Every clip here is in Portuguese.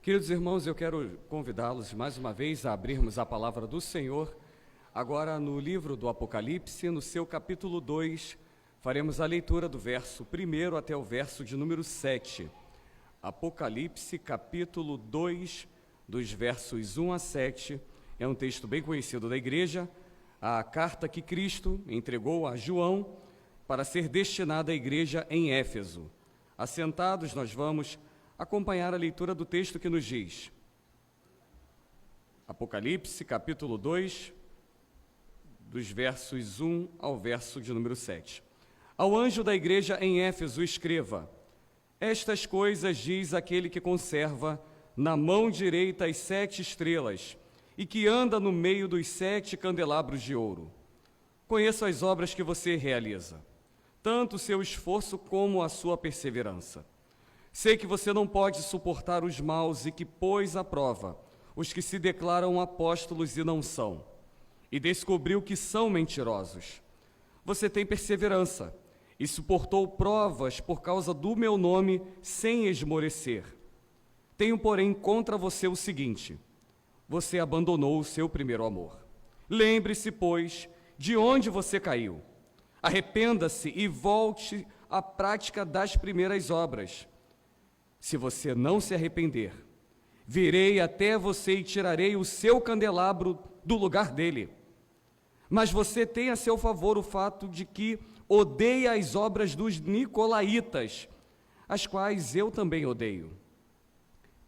Queridos irmãos, eu quero convidá-los mais uma vez a abrirmos a palavra do Senhor, agora no livro do Apocalipse, no seu capítulo 2, faremos a leitura do verso 1 até o verso de número 7. Apocalipse, capítulo 2, dos versos 1 a 7, é um texto bem conhecido da igreja, a carta que Cristo entregou a João para ser destinada à igreja em Éfeso. Assentados, nós vamos acompanhar a leitura do texto que nos diz. Apocalipse, capítulo 2, dos versos 1 ao verso de número 7. Ao anjo da igreja em Éfeso escreva: estas coisas diz aquele que conserva na mão direita as 7 estrelas e que anda no meio dos 7 candelabros de ouro. Conheço as obras que você realiza, tanto o seu esforço como a sua perseverança. Sei que você não pode suportar os maus e que pôs à prova os que se declaram apóstolos e não são, e descobriu que são mentirosos. Você tem perseverança e suportou provas por causa do meu nome sem esmorecer. Tenho, porém, contra você o seguinte: você abandonou o seu primeiro amor. Lembre-se, pois, de onde você caiu. Arrependa-se e volte à prática das primeiras obras. Se você não se arrepender, virei até você e tirarei o seu candelabro do lugar dele. Mas você tem a seu favor o fato de que odeia as obras dos nicolaítas, as quais eu também odeio.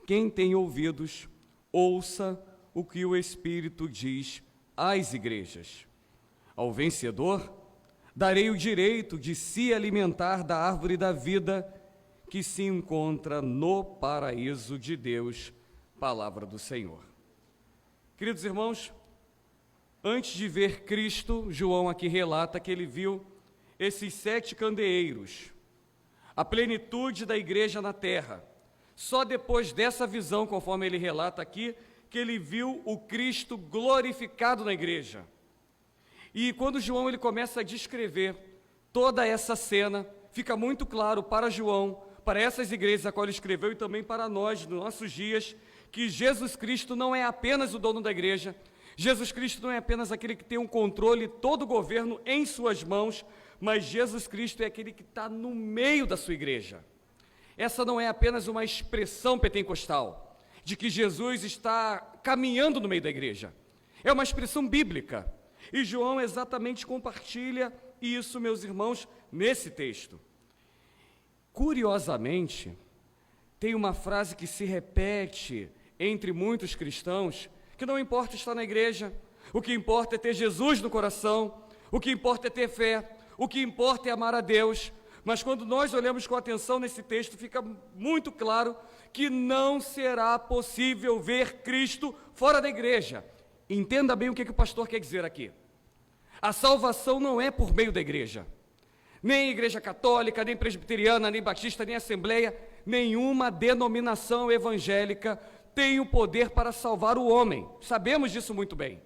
Quem tem ouvidos, ouça o que o Espírito diz às igrejas. Ao vencedor, darei o direito de se alimentar da árvore da vida que se encontra no paraíso de Deus. Palavra do Senhor. Queridos irmãos, antes de ver Cristo, João aqui relata que ele viu esses 7 candeeiros, a plenitude da igreja na terra. Só depois dessa visão, conforme ele relata aqui, que ele viu o Cristo glorificado na igreja. E quando João ele começa a descrever toda essa cena, fica muito claro para João, para essas igrejas a qual ele escreveu e também para nós, nos nossos dias, que Jesus Cristo não é apenas o dono da igreja, Jesus Cristo não é apenas aquele que tem um controle, todo o governo em suas mãos, mas Jesus Cristo é aquele que está no meio da sua igreja. Essa não é apenas uma expressão pentecostal, de que Jesus está caminhando no meio da igreja. É uma expressão bíblica. E João exatamente compartilha isso, meus irmãos, nesse texto. Curiosamente, tem uma frase que se repete entre muitos cristãos, que não importa estar na igreja, o que importa é ter Jesus no coração, o que importa é ter fé, o que importa é amar a Deus. Mas quando nós olhamos com atenção nesse texto, fica muito claro que não será possível ver Cristo fora da igreja. Entenda bem o que o pastor quer dizer aqui. A salvação não é por meio da igreja. Nem igreja católica, nem presbiteriana, nem batista, nem assembleia, nenhuma denominação evangélica tem o poder para salvar o homem. Sabemos disso muito bem.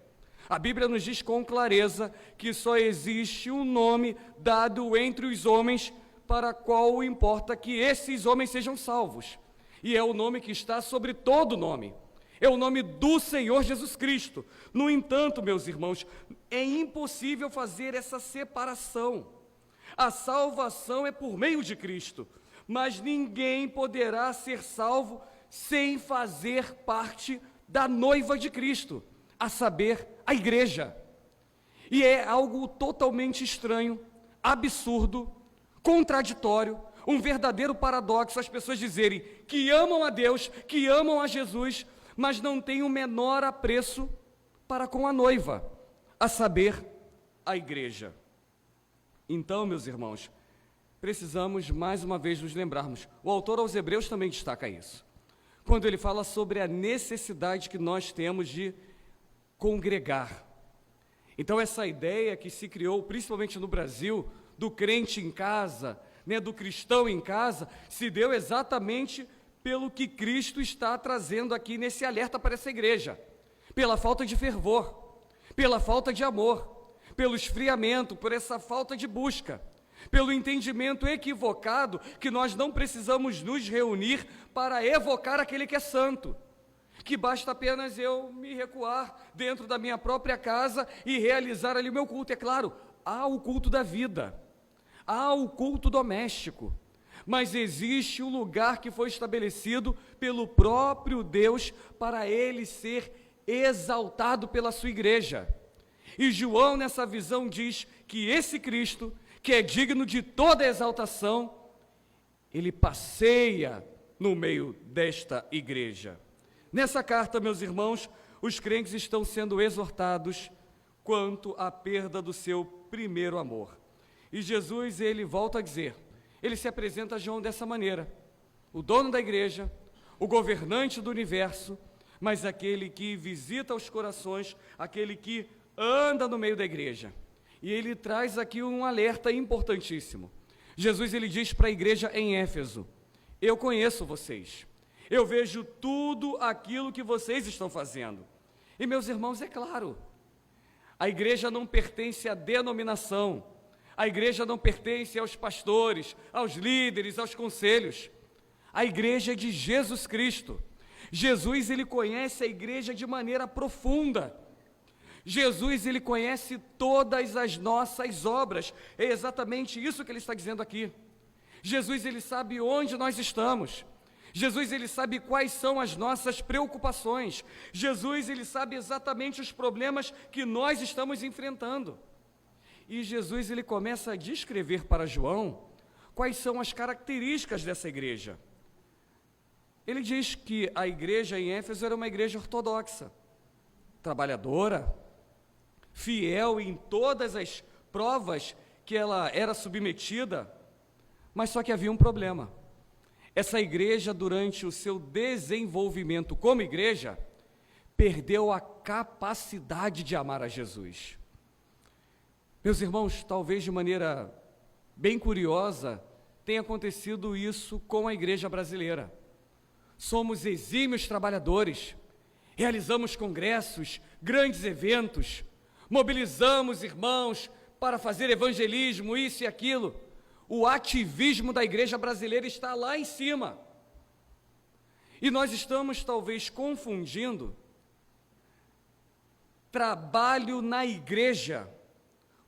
A Bíblia nos diz com clareza que só existe um nome dado entre os homens para qual importa que esses homens sejam salvos. E é o nome que está sobre todo nome. É o nome do Senhor Jesus Cristo. No entanto, meus irmãos, é impossível fazer essa separação. A salvação é por meio de Cristo, mas ninguém poderá ser salvo sem fazer parte da noiva de Cristo, a saber, a igreja. E é algo totalmente estranho, absurdo, contraditório, um verdadeiro paradoxo as pessoas dizerem que amam a Deus, que amam a Jesus, mas não têm o menor apreço para com a noiva, a saber, a igreja. Então, meus irmãos, precisamos mais uma vez nos lembrarmos, o autor aos Hebreus também destaca isso, quando ele fala sobre a necessidade que nós temos de congregar. Então, essa ideia que se criou, principalmente no Brasil, do crente em casa, do cristão em casa, se deu exatamente pelo que Cristo está trazendo aqui nesse alerta para essa igreja, pela falta de fervor, pela falta de amor, pelo esfriamento, por essa falta de busca. pelo entendimento equivocado que nós não precisamos nos reunir para evocar aquele que é santo, que basta apenas eu me recuar dentro da minha própria casa e realizar ali o meu culto. É claro, há o culto da vida, há o culto doméstico, mas existe o lugar que foi estabelecido pelo próprio Deus para ele ser exaltado pela sua igreja. E João, nessa visão, diz que esse Cristo, que é digno de toda exaltação, ele passeia no meio desta igreja. Nessa carta, meus irmãos, os crentes estão sendo exortados quanto à perda do seu primeiro amor. E Jesus, ele volta a dizer, ele se apresenta a João dessa maneira: o dono da igreja, o governante do universo, mas aquele que visita os corações, aquele que anda no meio da igreja. E ele traz aqui um alerta importantíssimo. Jesus, ele diz para a igreja em Éfeso: eu conheço vocês, eu vejo tudo aquilo que vocês estão fazendo. E, meus irmãos, é claro, a igreja não pertence à denominação, a igreja não pertence aos pastores, aos líderes, aos conselhos. A igreja é de Jesus Cristo. Jesus, ele conhece a igreja de maneira profunda. Jesus, ele conhece todas as nossas obras. É exatamente isso que ele está dizendo aqui. Jesus, ele sabe onde nós estamos. Jesus, ele sabe quais são as nossas preocupações. Jesus, ele sabe exatamente os problemas que nós estamos enfrentando. E Jesus, ele começa a descrever para João quais são as características dessa igreja. Ele diz que a igreja em Éfeso era uma igreja ortodoxa, trabalhadora, fiel em todas as provas que ela era submetida, mas só que havia um problema. Essa igreja, durante o seu desenvolvimento como igreja, perdeu a capacidade de amar a Jesus. Meus irmãos, talvez de maneira bem curiosa, tenha acontecido isso com a igreja brasileira. Somos exímios trabalhadores, realizamos congressos, grandes eventos, mobilizamos irmãos para fazer evangelismo, isso e aquilo. O ativismo da igreja brasileira está lá em cima. E nós estamos talvez confundindo trabalho na igreja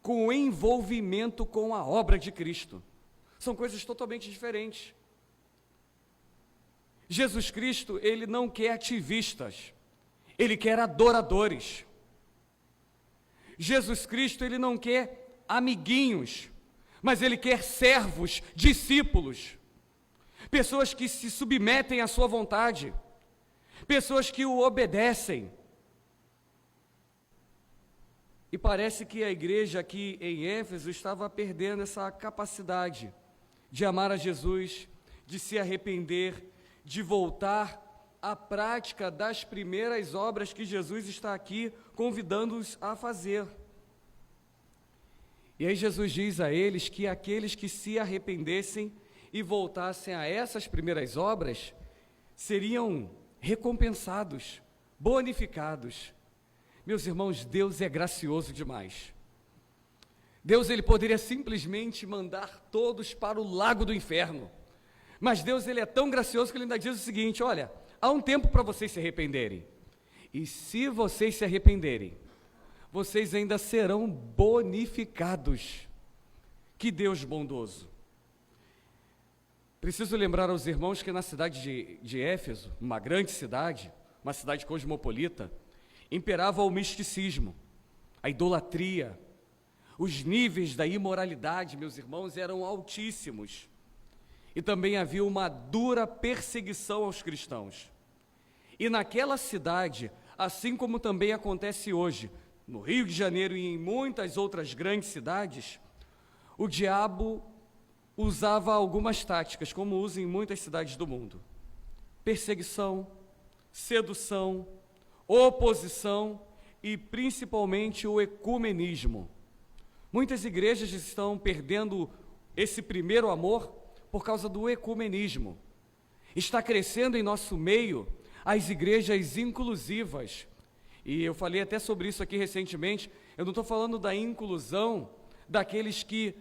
com o envolvimento com a obra de Cristo. São coisas totalmente diferentes. Jesus Cristo, ele não quer ativistas, ele quer adoradores. Jesus Cristo, ele não quer amiguinhos, mas ele quer servos, discípulos, pessoas que se submetem à sua vontade, pessoas que o obedecem. E parece que a igreja aqui em Éfeso estava perdendo essa capacidade de amar a Jesus, de se arrepender, de voltar à prática das primeiras obras que Jesus está aqui convidando-os a fazer. E aí Jesus diz a eles que aqueles que se arrependessem e voltassem a essas primeiras obras seriam recompensados, bonificados. Meus irmãos, Deus é gracioso demais. Deus, ele poderia simplesmente mandar todos para o lago do inferno. Mas Deus, ele é tão gracioso que ele ainda diz o seguinte: olha, há um tempo para vocês se arrependerem. E se vocês se arrependerem, vocês ainda serão bonificados. Que Deus bondoso. Preciso lembrar aos irmãos que na cidade de Éfeso, uma grande cidade, uma cidade cosmopolita, imperava o misticismo, a idolatria. Os níveis da imoralidade, meus irmãos, eram altíssimos. E também havia uma dura perseguição aos cristãos. E naquela cidade, assim como também acontece hoje, no Rio de Janeiro e em muitas outras grandes cidades, o diabo usava algumas táticas, como usa em muitas cidades do mundo: perseguição, sedução, oposição e principalmente o ecumenismo. Muitas igrejas estão perdendo esse primeiro amor por causa do ecumenismo. Está crescendo em nosso meio as igrejas inclusivas. E eu falei até sobre isso aqui recentemente. Eu não estou falando da inclusão daqueles que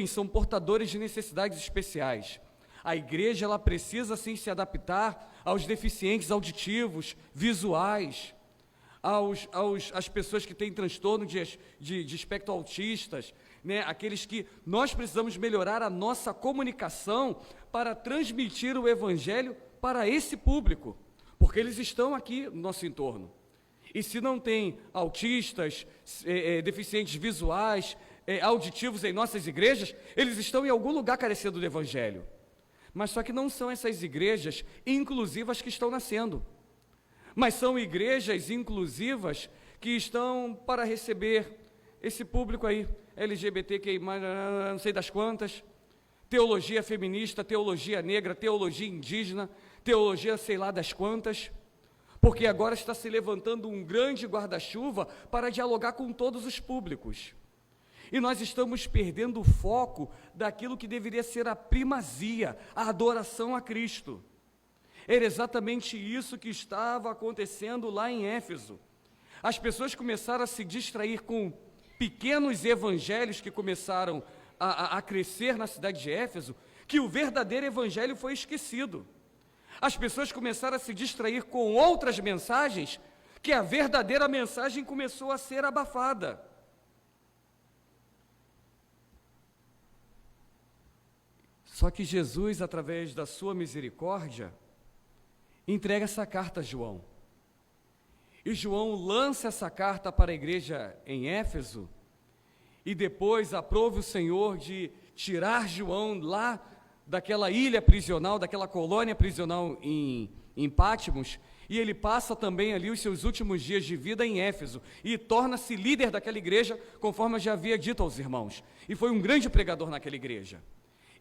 são portadores de necessidades especiais. A igreja, ela precisa, sim, se adaptar aos deficientes auditivos, visuais, às pessoas que têm transtorno de espectro autistas, né? Aqueles que nós precisamos melhorar a nossa comunicação para transmitir o Evangelho para esse público, porque eles estão aqui no nosso entorno. E se não tem autistas, deficientes visuais, auditivos em nossas igrejas, eles estão em algum lugar carecendo do Evangelho. Mas só que não são essas igrejas inclusivas que estão nascendo, mas são igrejas inclusivas que estão para receber esse público aí, LGBTQI+, não sei das quantas, teologia feminista, teologia negra, teologia indígena, teologia sei lá das quantas, porque agora está se levantando um grande guarda-chuva para dialogar com todos os públicos. E nós estamos perdendo o foco daquilo que deveria ser a primazia, a adoração a Cristo. Era exatamente isso que estava acontecendo lá em Éfeso. As pessoas começaram a se distrair com pequenos evangelhos que começaram a crescer na cidade de Éfeso, que o verdadeiro evangelho foi esquecido. As pessoas começaram a se distrair com outras mensagens, que a verdadeira mensagem começou a ser abafada. Só que Jesus, através da sua misericórdia, entrega essa carta a João. E João lança essa carta para a igreja em Éfeso, e depois aprove o Senhor de tirar João lá daquela ilha prisional, daquela colônia prisional em Patmos, e ele passa também ali os seus últimos dias de vida em Éfeso, e torna-se líder daquela igreja, conforme eu já havia dito aos irmãos, e foi um grande pregador naquela igreja.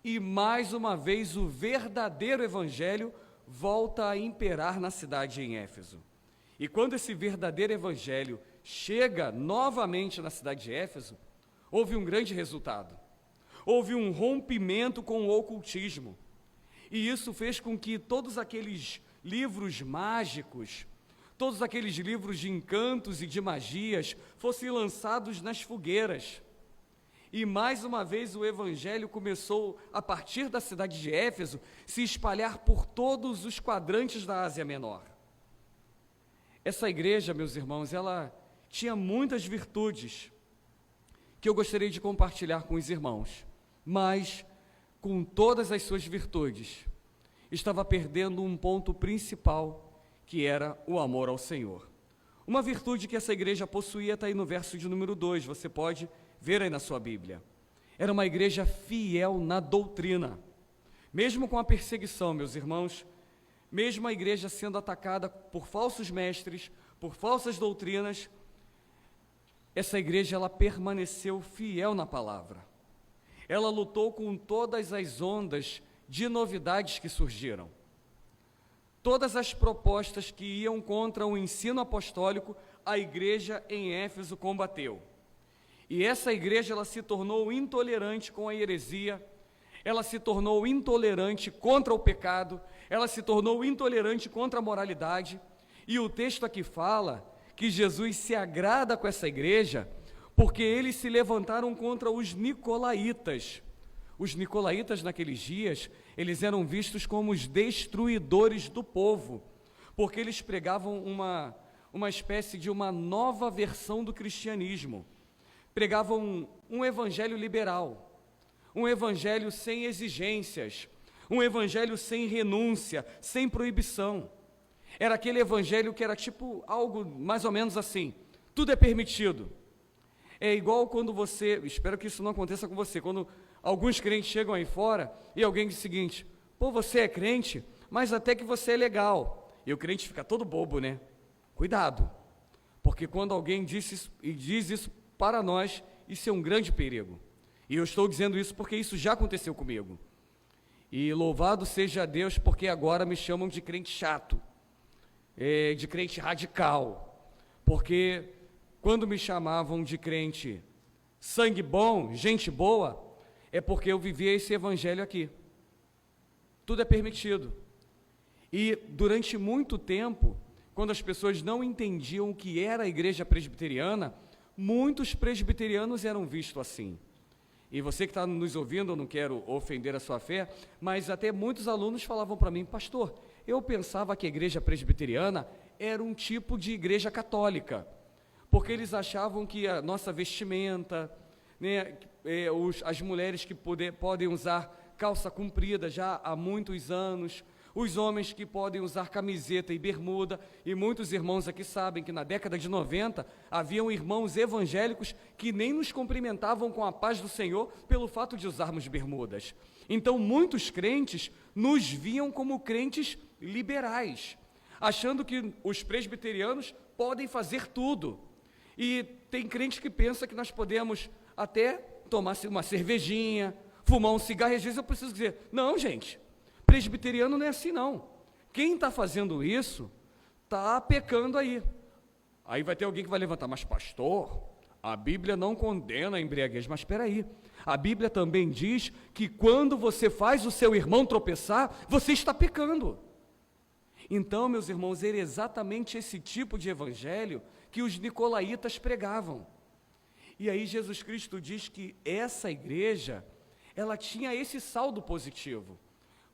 E mais uma vez o verdadeiro evangelho volta a imperar na cidade em Éfeso. E quando esse verdadeiro evangelho chega novamente na cidade de Éfeso, houve um grande resultado. Houve um rompimento com o ocultismo. E isso fez com que todos aqueles livros mágicos, todos aqueles livros de encantos e de magias fossem lançados nas fogueiras. E mais uma vez o evangelho começou, a partir da cidade de Éfeso, se espalhar por todos os quadrantes da Ásia Menor. Essa igreja, meus irmãos, ela tinha muitas virtudes que eu gostaria de compartilhar com os irmãos, mas com todas as suas virtudes, estava perdendo um ponto principal, que era o amor ao Senhor. Uma virtude que essa igreja possuía está aí no verso de número 2, você pode ver aí na sua Bíblia. Era uma igreja fiel na doutrina. Mesmo com a perseguição, meus irmãos, mesmo a igreja sendo atacada por falsos mestres, por falsas doutrinas, essa igreja ela permaneceu fiel na palavra. Ela lutou com todas as ondas de novidades que surgiram. Todas as propostas que iam contra o ensino apostólico, a igreja em Éfeso combateu. E essa igreja ela se tornou intolerante com a heresia, ela se tornou intolerante contra o pecado, ela se tornou intolerante contra a moralidade. E o texto aqui fala que Jesus se agrada com essa igreja porque eles se levantaram contra os nicolaítas. Os nicolaítas naqueles dias, eles eram vistos como os destruidores do povo, porque eles pregavam uma espécie de uma nova versão do cristianismo. Pregavam um evangelho liberal, um evangelho sem exigências, um evangelho sem renúncia, sem proibição. Era aquele evangelho que era tipo algo mais ou menos assim, tudo é permitido. É igual quando você, espero que isso não aconteça com você, quando alguns crentes chegam aí fora e alguém diz o seguinte: pô, você é crente, mas até que você é legal. E o crente fica todo bobo, né? Cuidado, porque quando alguém diz isso para nós, isso é um grande perigo. E eu estou dizendo isso porque isso já aconteceu comigo. E louvado seja Deus, porque agora me chamam de crente chato, de crente radical. Porque quando me chamavam de crente sangue bom, gente boa, é porque eu vivia esse evangelho aqui. Tudo é permitido. E durante muito tempo, quando as pessoas não entendiam o que era a igreja presbiteriana, muitos presbiterianos eram vistos assim. E você que está nos ouvindo, eu não quero ofender a sua fé, mas até muitos alunos falavam para mim, pastor, eu pensava que a igreja presbiteriana era um tipo de igreja católica, porque eles achavam que a nossa vestimenta, né, as mulheres que podem usar calça comprida já há muitos anos, os homens que podem usar camiseta e bermuda, e muitos irmãos aqui sabem que na década de 90, haviam irmãos evangélicos que nem nos cumprimentavam com a paz do Senhor pelo fato de usarmos bermudas. Então, muitos crentes nos viam como crentes liberais, achando que os presbiterianos podem fazer tudo. E tem crente que pensa que nós podemos até tomar uma cervejinha, fumar um cigarro, e às vezes eu preciso dizer, não, gente, presbiteriano não é assim não. Quem está fazendo isso, está pecando aí. Aí vai ter alguém que vai levantar, mas pastor, a Bíblia não condena a embriaguez, mas espera aí. A Bíblia também diz que quando você faz o seu irmão tropeçar, você está pecando. Então, meus irmãos, era exatamente esse tipo de evangelho que os nicolaítas pregavam. E aí Jesus Cristo diz que essa igreja, ela tinha esse saldo positivo,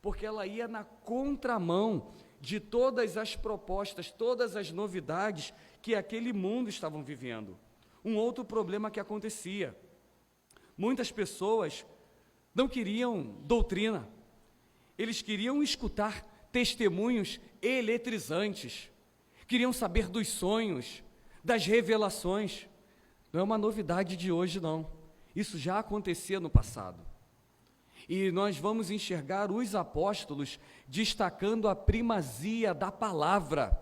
porque ela ia na contramão de todas as propostas, todas as novidades que aquele mundo estavam vivendo. Um outro problema que acontecia, muitas pessoas não queriam doutrina, eles queriam escutar testemunhos eletrizantes, queriam saber dos sonhos, das revelações. Não é uma novidade de hoje não, isso já acontecia no passado. E nós vamos enxergar os apóstolos destacando a primazia da palavra,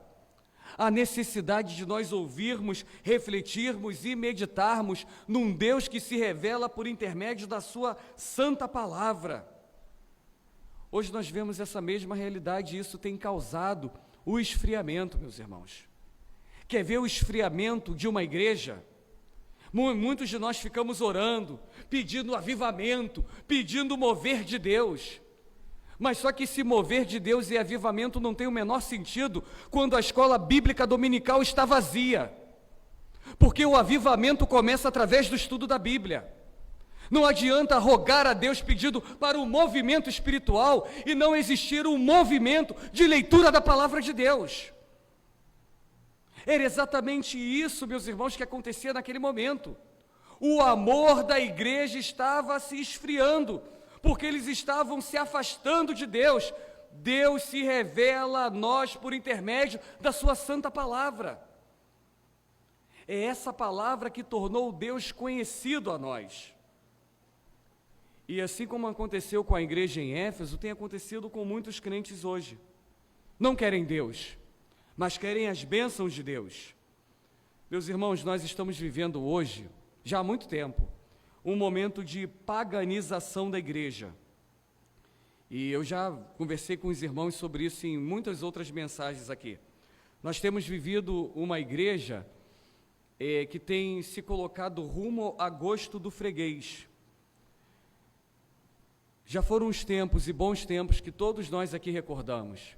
a necessidade de nós ouvirmos, refletirmos e meditarmos num Deus que se revela por intermédio da sua santa palavra. Hoje nós vemos essa mesma realidade e isso tem causado o esfriamento, meus irmãos. Quer ver o esfriamento de uma igreja? Muitos de nós ficamos orando, pedindo avivamento, pedindo o mover de Deus. Mas só que esse mover de Deus e avivamento não tem o menor sentido quando a escola bíblica dominical está vazia. Porque o avivamento começa através do estudo da Bíblia. Não adianta rogar a Deus pedindo para um movimento espiritual e não existir um movimento de leitura da palavra de Deus. Era exatamente isso, meus irmãos, que acontecia naquele momento. O amor da igreja estava se esfriando, porque eles estavam se afastando de Deus. Deus se revela a nós por intermédio da sua santa palavra. É essa palavra que tornou Deus conhecido a nós. E assim como aconteceu com a igreja em Éfeso, tem acontecido com muitos crentes hoje. Não querem Deus, mas querem as bênçãos de Deus. Meus irmãos, nós estamos vivendo hoje, já há muito tempo, um momento de paganização da igreja. E eu já conversei com os irmãos sobre isso em muitas outras mensagens aqui. Nós temos vivido uma igreja que tem se colocado rumo a gosto do freguês. Já foram os tempos e bons tempos que todos nós aqui recordamos,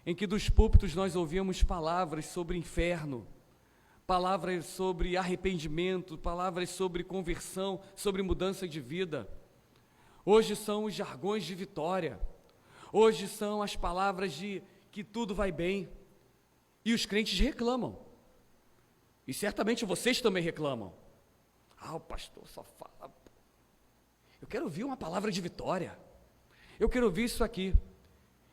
em que dos púlpitos nós ouvíamos palavras sobre inferno, palavras sobre arrependimento, palavras sobre conversão, sobre mudança de vida. Hoje são os jargões de vitória, hoje são as palavras de que tudo vai bem, e os crentes reclamam, e certamente vocês também reclamam. O pastor só fala, eu quero ouvir uma palavra de vitória, eu quero ouvir isso aqui.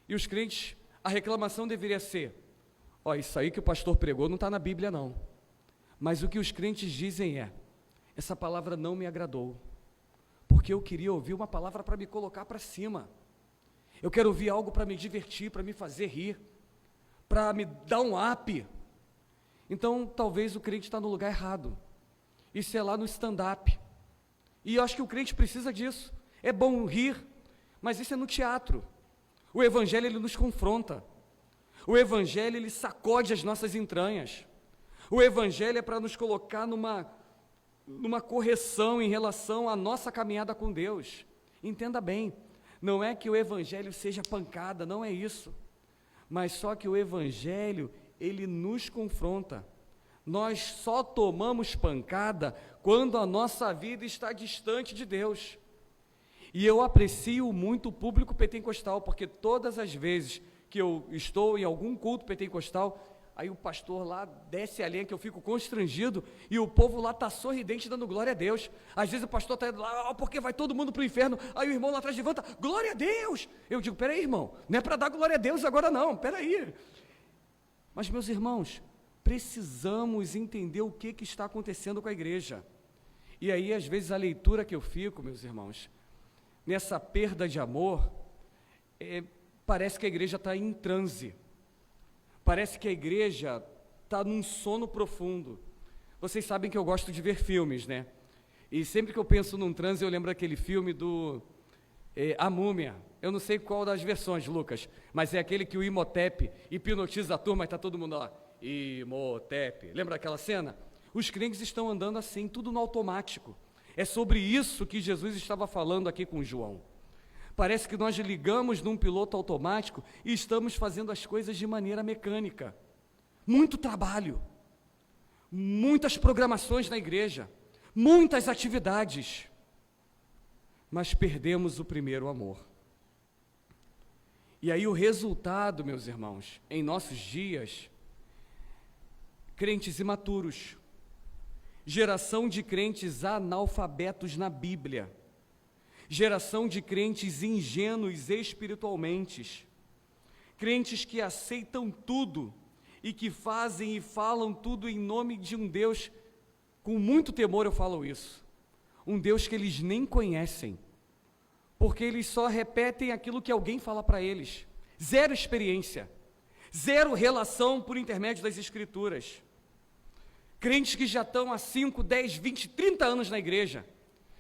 E os crentes, a reclamação deveria ser, isso aí que o pastor pregou não está na Bíblia não, mas o que os crentes dizem é, essa palavra não me agradou, porque eu queria ouvir uma palavra para me colocar para cima, eu quero ouvir algo para me divertir, para me fazer rir, para me dar um up. Então talvez o crente está no lugar errado, isso é lá no stand-up, e eu acho que o crente precisa disso, é bom rir, mas isso é no teatro. O Evangelho, ele nos confronta. O Evangelho, ele sacode as nossas entranhas. O Evangelho é para nos colocar numa correção em relação à nossa caminhada com Deus. Entenda bem, não é que o Evangelho seja pancada, não é isso. Mas só que o Evangelho, ele nos confronta. Nós só tomamos pancada quando a nossa vida está distante de Deus. E eu aprecio muito o público pentecostal, porque todas as vezes que eu estou em algum culto pentecostal, aí o pastor lá desce a lenha, que eu fico constrangido, e o povo lá está sorridente, dando glória a Deus. Às vezes o pastor está indo lá, porque vai todo mundo para o inferno, aí o irmão lá atrás levanta, glória a Deus. Eu digo, peraí, irmão, não é para dar glória a Deus agora não, peraí. Mas, meus irmãos, precisamos entender o que está acontecendo com a igreja. E aí, às vezes, a leitura que eu fico, meus irmãos, nessa perda de amor, parece que a igreja está em transe. Parece que a igreja está num sono profundo. Vocês sabem que eu gosto de ver filmes, né? E sempre que eu penso num transe, eu lembro daquele filme do A Múmia. Eu não sei qual das versões, Lucas, mas é aquele que o Imhotep hipnotiza a turma e está todo mundo lá. Imhotep. Lembra aquela cena? Os crentes estão andando assim, tudo no automático. É sobre isso que Jesus estava falando aqui com João. Parece que nós ligamos num piloto automático e estamos fazendo as coisas de maneira mecânica. Muito trabalho, muitas programações na igreja, muitas atividades, mas perdemos o primeiro amor. E aí o resultado, meus irmãos, em nossos dias, crentes imaturos, geração de crentes analfabetos na Bíblia, geração de crentes ingênuos espiritualmente, crentes que aceitam tudo e que fazem e falam tudo em nome de um Deus, com muito temor eu falo isso, um Deus que eles nem conhecem, porque eles só repetem aquilo que alguém fala para eles, zero experiência, zero relação por intermédio das Escrituras, crentes que já estão há 5, 10, 20, 30 anos na igreja,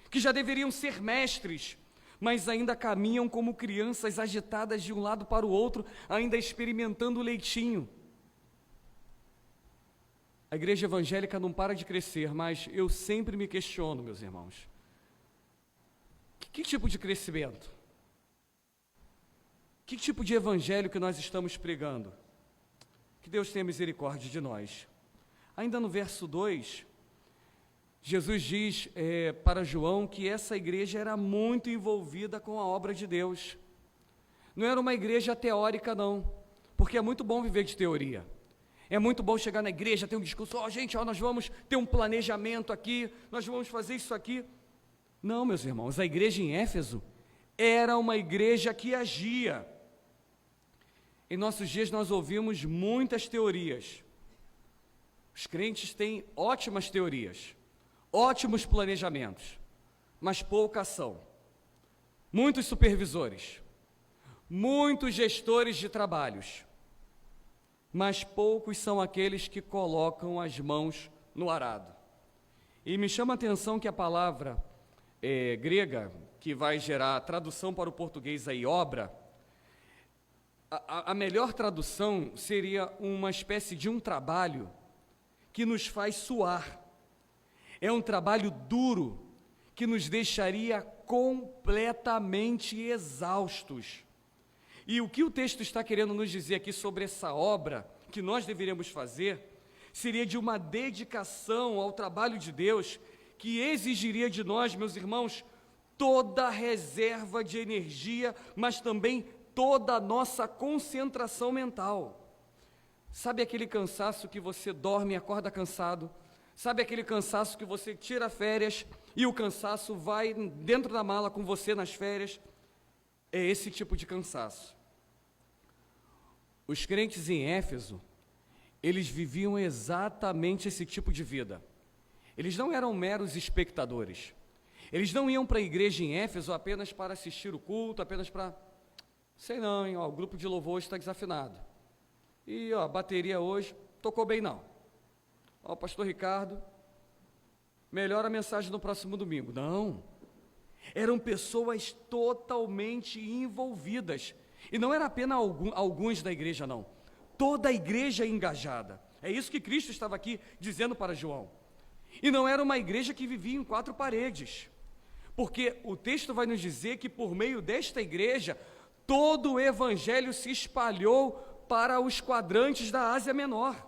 que já deveriam ser mestres, mas ainda caminham como crianças agitadas de um lado para o outro, ainda experimentando o leitinho. A igreja evangélica não para de crescer, mas eu sempre me questiono, meus irmãos, que tipo de crescimento? Que tipo de evangelho que nós estamos pregando? Que Deus tenha misericórdia de nós. Ainda no verso 2, Jesus diz para João que essa igreja era muito envolvida com a obra de Deus. Não era uma igreja teórica, não, porque é muito bom viver de teoria. É muito bom chegar na igreja, ter um discurso, gente, nós vamos ter um planejamento aqui, nós vamos fazer isso aqui. Não, meus irmãos, a igreja em Éfeso era uma igreja que agia. Em nossos dias nós ouvimos muitas teorias. Os crentes têm ótimas teorias, ótimos planejamentos, mas pouca ação. Muitos supervisores, muitos gestores de trabalhos, mas poucos são aqueles que colocam as mãos no arado. E me chama a atenção que a palavra grega, que vai gerar tradução para o português aí, obra, a melhor tradução seria uma espécie de um trabalho que nos faz suar. É um trabalho duro que nos deixaria completamente exaustos. E o que o texto está querendo nos dizer aqui sobre essa obra que nós deveríamos fazer, seria de uma dedicação ao trabalho de Deus que exigiria de nós, meus irmãos, toda a reserva de energia, mas também toda a nossa concentração mental. Sabe aquele cansaço que você dorme e acorda cansado? Sabe aquele cansaço que você tira férias e o cansaço vai dentro da mala com você nas férias? É esse tipo de cansaço. Os crentes em Éfeso, eles viviam exatamente esse tipo de vida. Eles não eram meros espectadores. Eles não iam para a igreja em Éfeso apenas para assistir o culto, apenas para... Sei não, hein, o grupo de louvor hoje está desafinado. E a bateria hoje tocou bem não. O pastor Ricardo, melhora a mensagem no próximo domingo. Não. Eram pessoas totalmente envolvidas. E não era apenas alguns da igreja, não. Toda a igreja engajada. É isso que Cristo estava aqui dizendo para João. E não era uma igreja que vivia em 4 paredes. Porque o texto vai nos dizer que por meio desta igreja, todo o evangelho se espalhou para os quadrantes da Ásia Menor.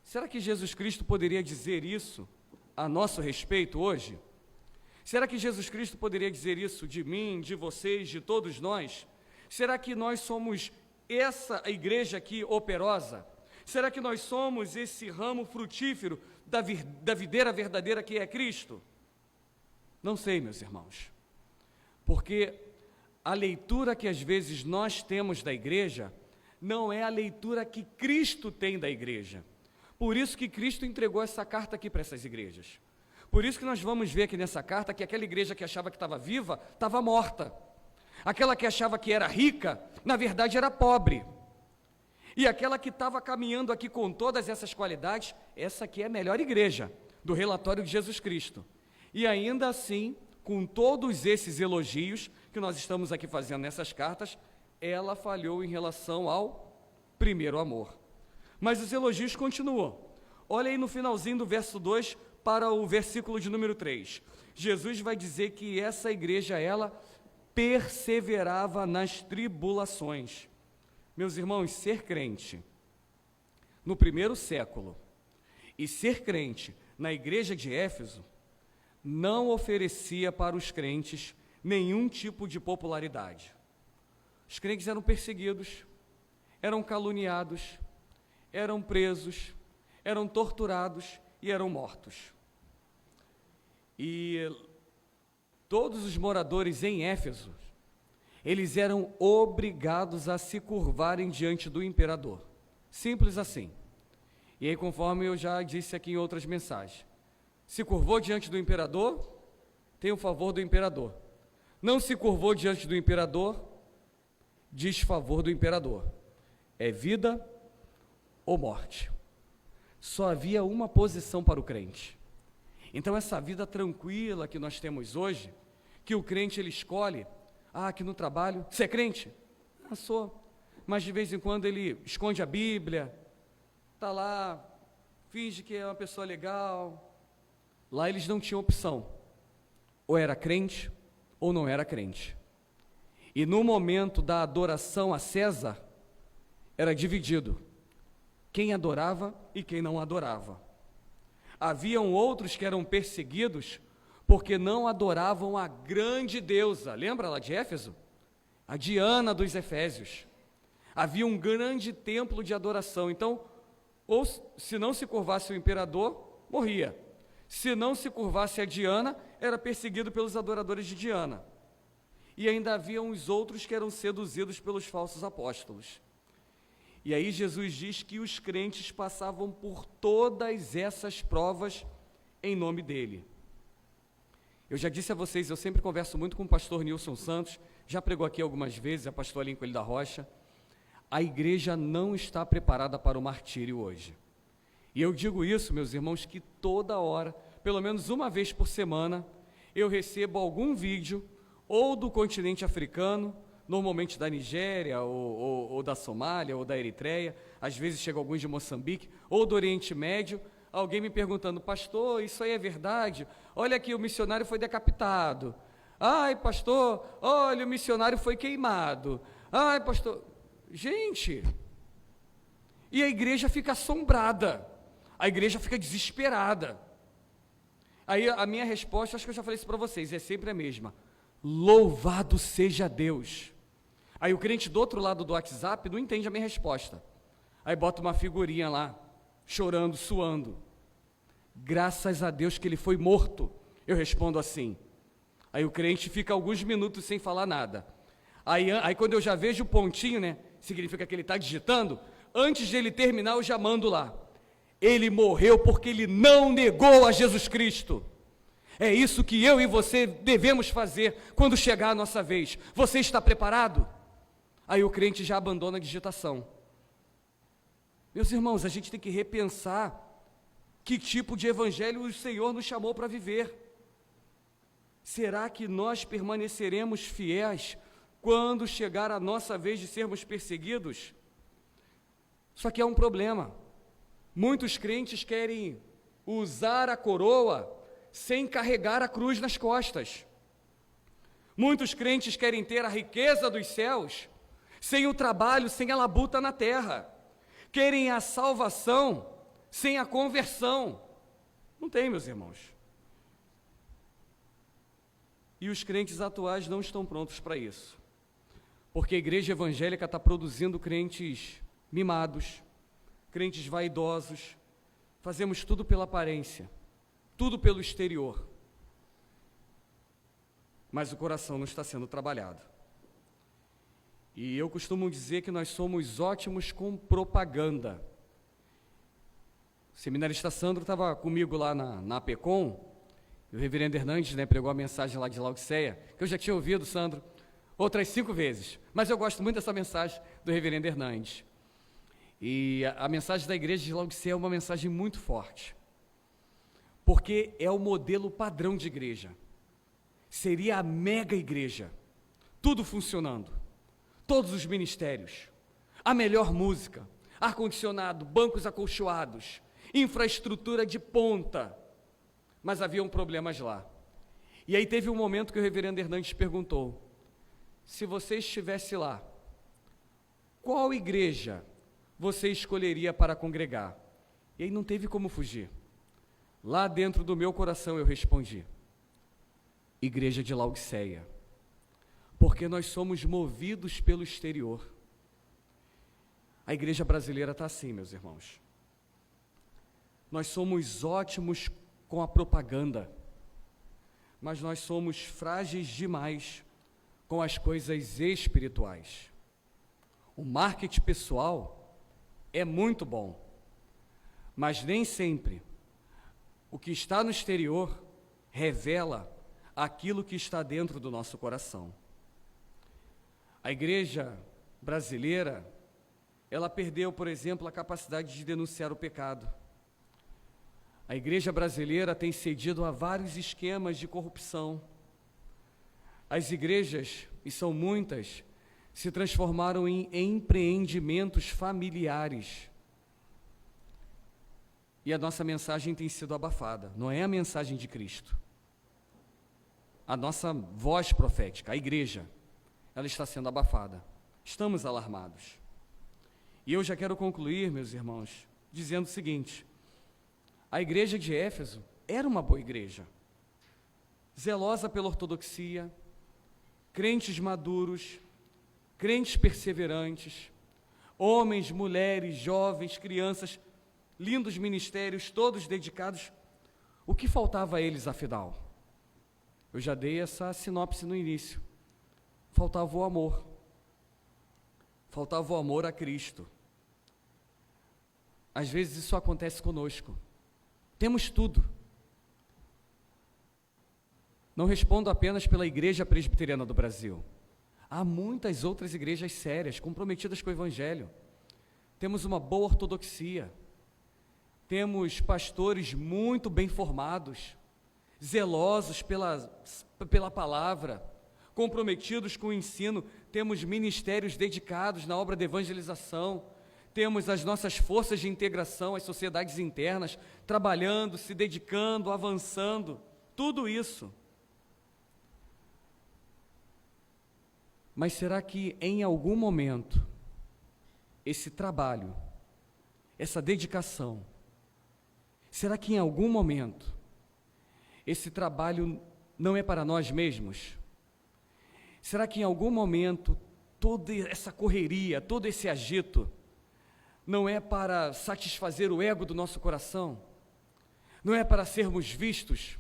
Será que Jesus Cristo poderia dizer isso a nosso respeito hoje? Será que Jesus Cristo poderia dizer isso de mim, de vocês, de todos nós? Será que nós somos essa igreja aqui operosa? Será que nós somos esse ramo frutífero da videira verdadeira que é Cristo? Não sei, meus irmãos, porque a leitura que às vezes nós temos da igreja não é a leitura que Cristo tem da igreja. Por isso que Cristo entregou essa carta aqui para essas igrejas. Por isso que nós vamos ver aqui nessa carta que aquela igreja que achava que estava viva, estava morta. Aquela que achava que era rica, na verdade era pobre. E aquela que estava caminhando aqui com todas essas qualidades, essa aqui é a melhor igreja do relatório de Jesus Cristo. E ainda assim, com todos esses elogios que nós estamos aqui fazendo nessas cartas, ela falhou em relação ao primeiro amor. Mas os elogios continuam. Olha aí no finalzinho do verso 2 para o versículo de número 3. Jesus vai dizer que essa igreja, ela perseverava nas tribulações. Meus irmãos, ser crente no primeiro século e ser crente na igreja de Éfeso não oferecia para os crentes nenhum tipo de popularidade. Os crentes eram perseguidos, eram caluniados, eram presos, eram torturados e eram mortos. E todos os moradores em Éfeso, eles eram obrigados a se curvarem diante do imperador. Simples assim. E aí, conforme eu já disse aqui em outras mensagens, se curvou diante do imperador, tem o favor do imperador. Não se curvou diante do imperador, desfavor do imperador. É vida ou morte. Só havia uma posição para o crente. Então essa vida tranquila que nós temos hoje, que o crente ele escolhe, aqui no trabalho, você é crente? Sou. Mas de vez em quando ele esconde a Bíblia, está lá, finge que é uma pessoa legal. Lá eles não tinham opção. Ou era crente, ou não era crente. E no momento da adoração a César, era dividido. Quem adorava e quem não adorava. Haviam outros que eram perseguidos porque não adoravam a grande deusa. Lembra lá de Éfeso? A Diana dos Efésios. Havia um grande templo de adoração. Então, ou se não se curvasse o imperador, morria. Se não se curvasse a Diana, era perseguido pelos adoradores de Diana. E ainda havia uns outros que eram seduzidos pelos falsos apóstolos. E aí Jesus diz que os crentes passavam por todas essas provas em nome dele. Eu já disse a vocês, eu sempre converso muito com o pastor Nilson Santos, já pregou aqui algumas vezes, a pastor Lincoln da Rocha. A igreja não está preparada para o martírio hoje. E eu digo isso, meus irmãos, que toda hora, pelo menos uma vez por semana, eu recebo algum vídeo, ou do continente africano, normalmente da Nigéria, ou da Somália, ou da Eritreia, às vezes chegam alguns de Moçambique, ou do Oriente Médio, alguém me perguntando, pastor, isso aí é verdade? Olha aqui, o missionário foi decapitado. Ai, pastor, olha, o missionário foi queimado. Ai, pastor, gente, e a igreja fica assombrada, a igreja fica desesperada. Aí a minha resposta, acho que eu já falei isso para vocês, é sempre a mesma. Louvado seja Deus. Aí o crente do outro lado do WhatsApp não entende a minha resposta. Aí bota uma figurinha lá, chorando, suando. Graças a Deus que ele foi morto. Eu respondo assim. Aí o crente fica alguns minutos sem falar nada. Aí quando eu já vejo o pontinho, né, significa que ele está digitando, antes de ele terminar eu já mando lá. Ele morreu porque ele não negou a Jesus Cristo. É isso que eu e você devemos fazer quando chegar a nossa vez. Você está preparado? Aí o crente já abandona a digitação. Meus irmãos, a gente tem que repensar que tipo de evangelho o Senhor nos chamou para viver. Será que nós permaneceremos fiéis quando chegar a nossa vez de sermos perseguidos? Só que é um problema. Muitos crentes querem usar a coroa sem carregar a cruz nas costas. Muitos crentes querem ter a riqueza dos céus sem o trabalho, sem a labuta na terra. Querem a salvação sem a conversão. Não tem, meus irmãos. E os crentes atuais não estão prontos para isso, porque a igreja evangélica está produzindo crentes mimados, crentes vaidosos, fazemos tudo pela aparência, tudo pelo exterior, mas o coração não está sendo trabalhado. E eu costumo dizer que nós somos ótimos com propaganda. O seminarista Sandro estava comigo lá na APECOM, e o reverendo Hernandes, pregou a mensagem lá de Laodiceia, que eu já tinha ouvido, Sandro, outras 5 vezes, mas eu gosto muito dessa mensagem do reverendo Hernandes. E a mensagem da igreja de Laodiceia é uma mensagem muito forte, porque é o modelo padrão de igreja. Seria a mega igreja, tudo funcionando, todos os ministérios, a melhor música, ar-condicionado, bancos acolchoados, infraestrutura de ponta, mas haviam problemas lá. E aí teve um momento que o reverendo Hernandes perguntou: se você estivesse lá, qual igreja você escolheria para congregar? E aí não teve como fugir. Lá dentro do meu coração eu respondi: igreja de Laodiceia, porque nós somos movidos pelo exterior. A igreja brasileira está assim, meus irmãos. Nós somos ótimos com a propaganda, mas nós somos frágeis demais com as coisas espirituais. O marketing pessoal é muito bom, mas nem sempre o que está no exterior revela aquilo que está dentro do nosso coração. A igreja brasileira, ela perdeu, por exemplo, a capacidade de denunciar o pecado. A igreja brasileira tem cedido a vários esquemas de corrupção. As igrejas, e são muitas, se transformaram em empreendimentos familiares. E a nossa mensagem tem sido abafada, não é a mensagem de Cristo. A nossa voz profética, a igreja, ela está sendo abafada. Estamos alarmados. E eu já quero concluir, meus irmãos, dizendo o seguinte: a igreja de Éfeso era uma boa igreja, zelosa pela ortodoxia, crentes maduros, crentes perseverantes, homens, mulheres, jovens, crianças, lindos ministérios, todos dedicados. O que faltava a eles, afinal? Eu já dei essa sinopse no início. Faltava o amor. Faltava o amor a Cristo. Às vezes isso acontece conosco. Temos tudo. Não respondo apenas pela Igreja Presbiteriana do Brasil. Há muitas outras igrejas sérias, comprometidas com o Evangelho. Temos uma boa ortodoxia. Temos pastores muito bem formados, zelosos pela palavra, comprometidos com o ensino. Temos ministérios dedicados na obra de evangelização. Temos as nossas forças de integração, as sociedades internas, trabalhando, se dedicando, avançando, tudo isso. Mas será que em algum momento, esse trabalho, essa dedicação, será que em algum momento, esse trabalho não é para nós mesmos? Será que em algum momento, toda essa correria, todo esse agito, não é para satisfazer o ego do nosso coração? Não é para sermos vistos?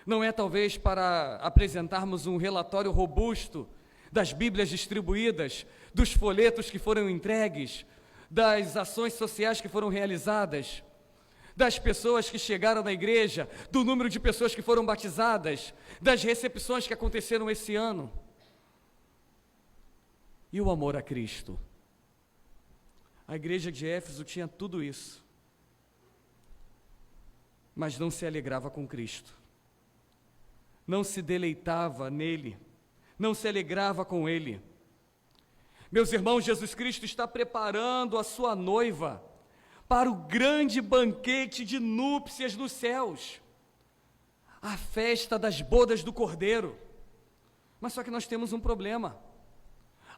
Não é talvez para apresentarmos um relatório robusto das Bíblias distribuídas, dos folhetos que foram entregues, das ações sociais que foram realizadas, das pessoas que chegaram na igreja, do número de pessoas que foram batizadas, das recepções que aconteceram esse ano? E o amor a Cristo? A igreja de Éfeso tinha tudo isso, mas não se alegrava com Cristo, não se deleitava nele, não se alegrava com ele. Meus irmãos, Jesus Cristo está preparando a sua noiva para o grande banquete de núpcias nos céus, a festa das bodas do Cordeiro. Mas só que nós temos um problema: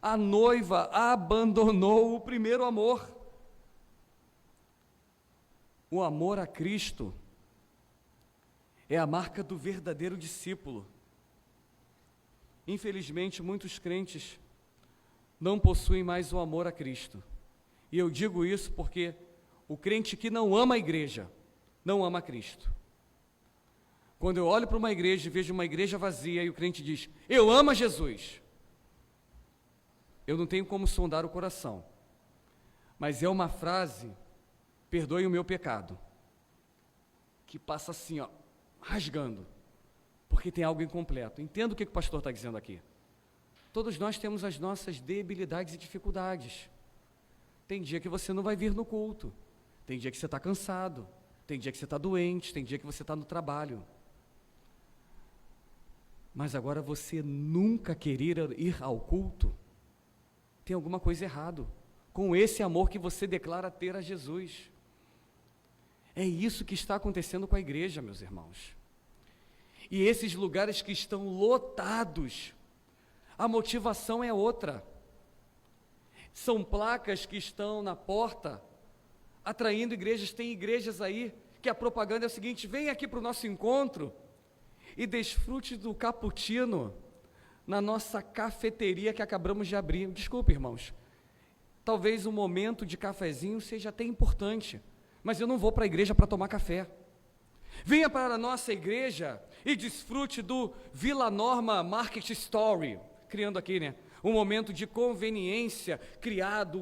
a noiva abandonou o primeiro amor. O amor a Cristo é a marca do verdadeiro discípulo. Infelizmente, muitos crentes não possuem mais o amor a Cristo. E eu digo isso porque o crente que não ama a igreja, não ama a Cristo. Quando eu olho para uma igreja e vejo uma igreja vazia e o crente diz, eu amo a Jesus, eu não tenho como sondar o coração, mas é uma frase, perdoe o meu pecado, que passa assim, ó, rasgando, porque tem algo incompleto. Entenda o que o pastor está dizendo aqui. Todos nós temos as nossas debilidades e dificuldades. Tem dia que você não vai vir no culto, tem dia que você está cansado, tem dia que você está doente, tem dia que você está no trabalho. Mas agora você nunca querer ir ao culto, tem alguma coisa errado com esse amor que você declara ter a Jesus. É isso que está acontecendo com a igreja, meus irmãos. E esses lugares que estão lotados, a motivação é outra. São placas que estão na porta, atraindo igrejas. Tem igrejas aí que a propaganda é o seguinte, vem aqui para o nosso encontro e desfrute do cappuccino na nossa cafeteria que acabamos de abrir. Desculpe, irmãos, talvez um momento de cafezinho seja até importante, mas eu não vou para a igreja para tomar café. Venha para a nossa igreja e desfrute do Vila Norma Market Story, criando aqui, né, um momento de conveniência, criado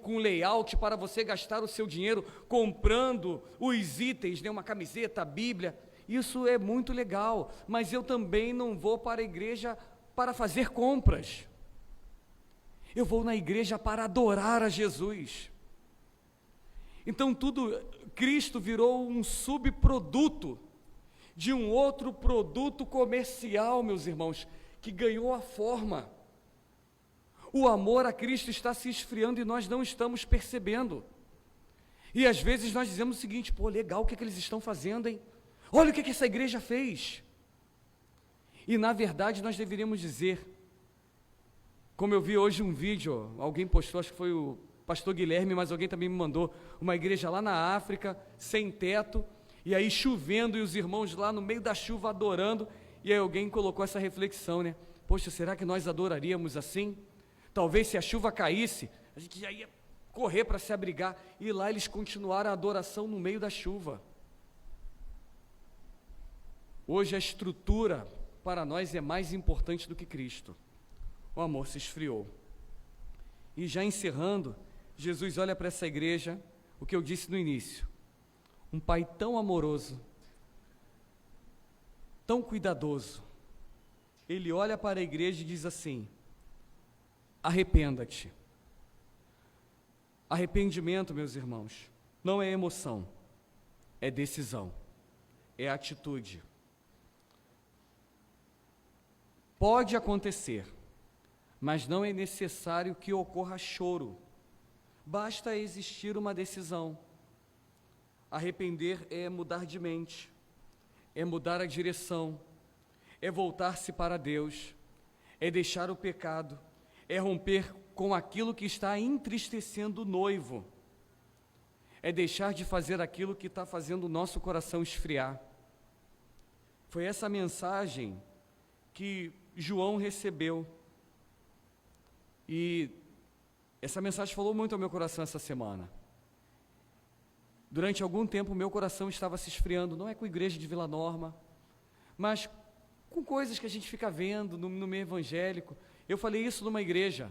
com layout para você gastar o seu dinheiro comprando os itens, né, uma camiseta, a Bíblia. Isso é muito legal, mas eu também não vou para a igreja para fazer compras. Eu vou na igreja para adorar a Jesus. Então Cristo virou um subproduto de um outro produto comercial, meus irmãos, que ganhou a forma. O amor a Cristo está se esfriando e nós não estamos percebendo. E às vezes nós dizemos o seguinte, pô, legal, o que eles estão fazendo, hein? Olha o que essa igreja fez. E na verdade nós deveríamos dizer, como eu vi hoje um vídeo, alguém postou, acho que foi o pastor Guilherme, mas alguém também me mandou, uma igreja lá na África, sem teto, e aí chovendo, e os irmãos lá no meio da chuva adorando, e aí alguém colocou essa reflexão, né? Poxa, será que nós adoraríamos assim? Talvez se a chuva caísse, a gente já ia correr para se abrigar, e lá eles continuaram a adoração no meio da chuva. Hoje a estrutura para nós é mais importante do que Cristo. O amor se esfriou. E já encerrando, Jesus olha para essa igreja, o que eu disse no início, um pai tão amoroso, tão cuidadoso, ele olha para a igreja e diz assim, arrependa-te. Arrependimento, meus irmãos, não é emoção, é decisão, é atitude. Pode acontecer, mas não é necessário que ocorra choro. Basta existir uma decisão. Arrepender é mudar de mente, é mudar a direção, é voltar-se para Deus, é deixar o pecado, é romper com aquilo que está entristecendo o noivo, é deixar de fazer aquilo que está fazendo o nosso coração esfriar. Foi essa mensagem que João recebeu, e essa mensagem falou muito ao meu coração essa semana. Durante algum tempo o meu coração estava se esfriando, não é com a igreja de Vila Norma, mas com coisas que a gente fica vendo no meio evangélico. Eu falei isso numa igreja,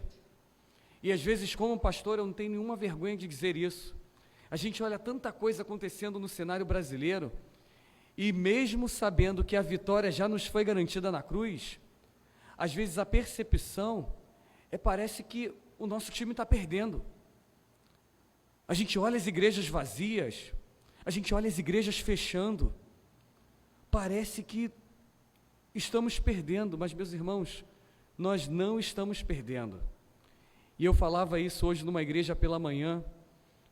e às vezes como pastor eu não tenho nenhuma vergonha de dizer isso. A gente olha tanta coisa acontecendo no cenário brasileiro, e mesmo sabendo que a vitória já nos foi garantida na cruz, às vezes a percepção parece que o nosso time está perdendo. A gente olha as igrejas vazias, a gente olha as igrejas fechando, parece que estamos perdendo, mas meus irmãos, nós não estamos perdendo. E eu falava isso hoje numa igreja pela manhã,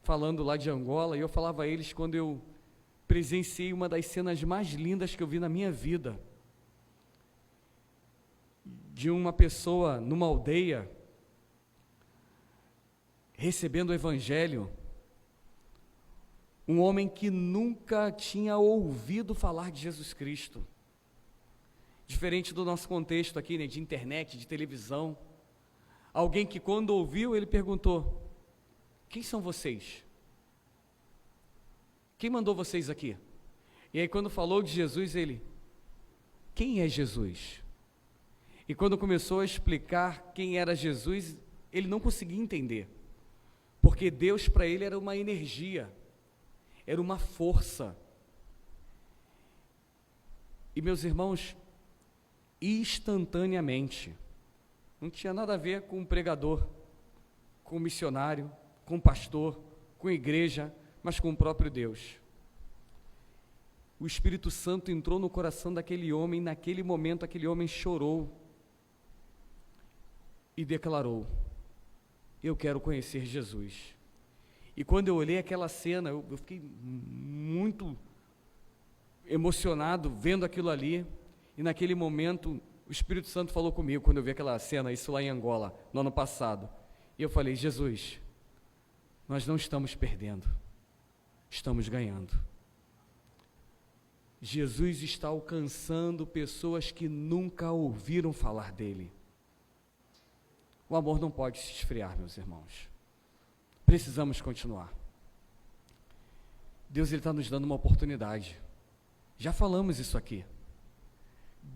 falando lá de Angola, e eu falava a eles quando eu presenciei uma das cenas mais lindas que eu vi na minha vida, de uma pessoa numa aldeia, recebendo o evangelho, Um homem que nunca tinha ouvido falar de Jesus Cristo. Diferente do nosso contexto aqui, né, de internet, de televisão. Alguém que quando ouviu, ele perguntou: quem são vocês? Quem mandou vocês aqui? E aí quando falou de Jesus, ele: quem é Jesus? E quando começou a explicar quem era Jesus, ele não conseguia entender. Porque Deus para ele era uma energia, era uma força. E meus irmãos, instantaneamente, não tinha nada a ver com o pregador, com o missionário, com o pastor, com a igreja, mas com o próprio Deus. O Espírito Santo entrou no coração daquele homem, naquele momento aquele homem chorou e declarou: eu quero conhecer Jesus. E quando eu olhei aquela cena, eu fiquei muito emocionado vendo aquilo ali, e naquele momento o Espírito Santo falou comigo, quando eu vi aquela cena, isso lá em Angola, no ano passado, e eu falei: Jesus, nós não estamos perdendo, estamos ganhando. Jesus está alcançando pessoas que nunca ouviram falar dele. O amor não pode se esfriar, meus irmãos. Precisamos continuar. Deus está nos dando uma oportunidade. Já falamos isso aqui.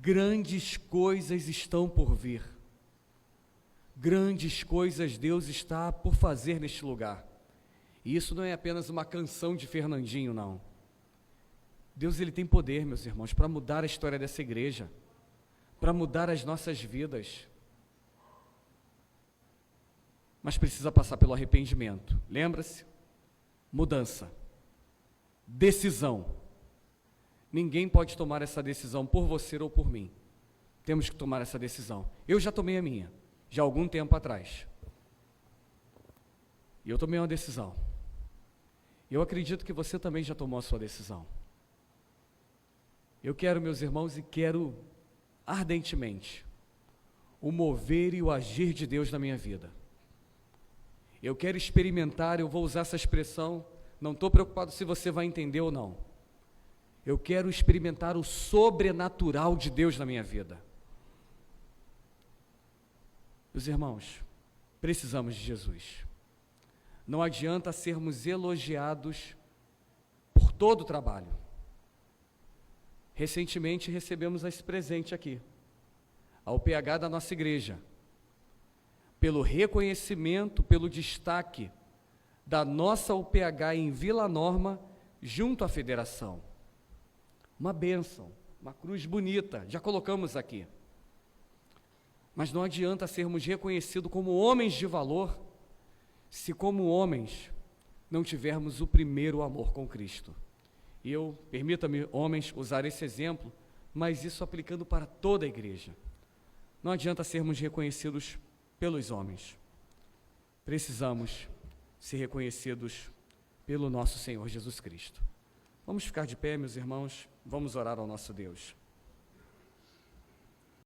Grandes coisas estão por vir. Grandes coisas Deus está por fazer neste lugar. E isso não é apenas uma canção de Fernandinho, não. Deus, ele tem poder, meus irmãos, para mudar a história dessa igreja, para mudar as nossas vidas. Mas precisa passar pelo arrependimento. Lembra-se? Mudança. Decisão. Ninguém pode tomar essa decisão por você ou por mim. Temos que tomar essa decisão. Eu já tomei a minha, já há algum tempo atrás. E eu tomei uma decisão. Eu acredito que você também já tomou a sua decisão. Eu quero, meus irmãos, e quero ardentemente o mover e o agir de Deus na minha vida. Eu quero experimentar, eu vou usar essa expressão, não estou preocupado se você vai entender ou não. Eu quero experimentar o sobrenatural de Deus na minha vida. Meus irmãos, precisamos de Jesus. Não adianta sermos elogiados por todo o trabalho. Recentemente recebemos esse presente aqui, a UPH da nossa igreja, pelo reconhecimento, pelo destaque da nossa UPH em Vila Norma, junto à federação. Uma bênção, uma cruz bonita, já colocamos aqui. Mas não adianta sermos reconhecidos como homens de valor, se como homens não tivermos o primeiro amor com Cristo. E eu, permita-me, homens, usar esse exemplo, mas isso aplicando para toda a igreja. Não adianta sermos reconhecidos pelos homens. Precisamos ser reconhecidos pelo nosso Senhor Jesus Cristo. Vamos ficar de pé, meus irmãos, vamos orar ao nosso Deus.